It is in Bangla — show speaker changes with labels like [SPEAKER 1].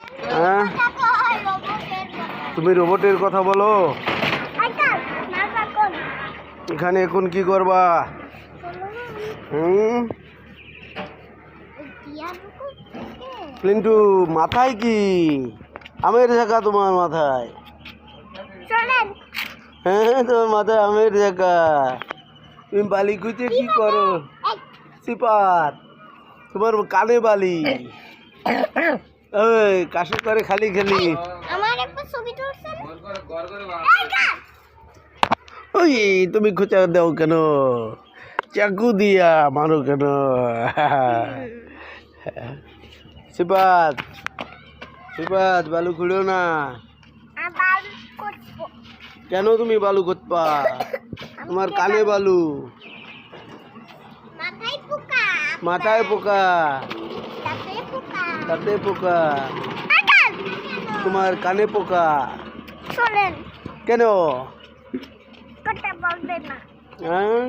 [SPEAKER 1] হ্যাঁ, তুমি রোবটের কথা বলো। এখানে এখন কি করবা? পিন্টু, মাথায় কি আমের ঝাঁকা তোমার মাথায়? হ্যাঁ, তোমার মাথায় আমের ঝাঁকা। তুমি বালি খুঁজে কি করো? সিপাত, তোমার কানে বালি। ওই কাশি করে খালি খালি। ওই তুমি খোঁচা দাও কেন? চাকু দিয়া মারো কেন? সিপাত, সিপাত, বালু খুঁড়ো না। কেন তুমি বালু করবা? তোমার কানে বালু, মাথায় পোকা, তাতে পোকা, তোমার কানে পোকা। কেন? হ্যাঁ?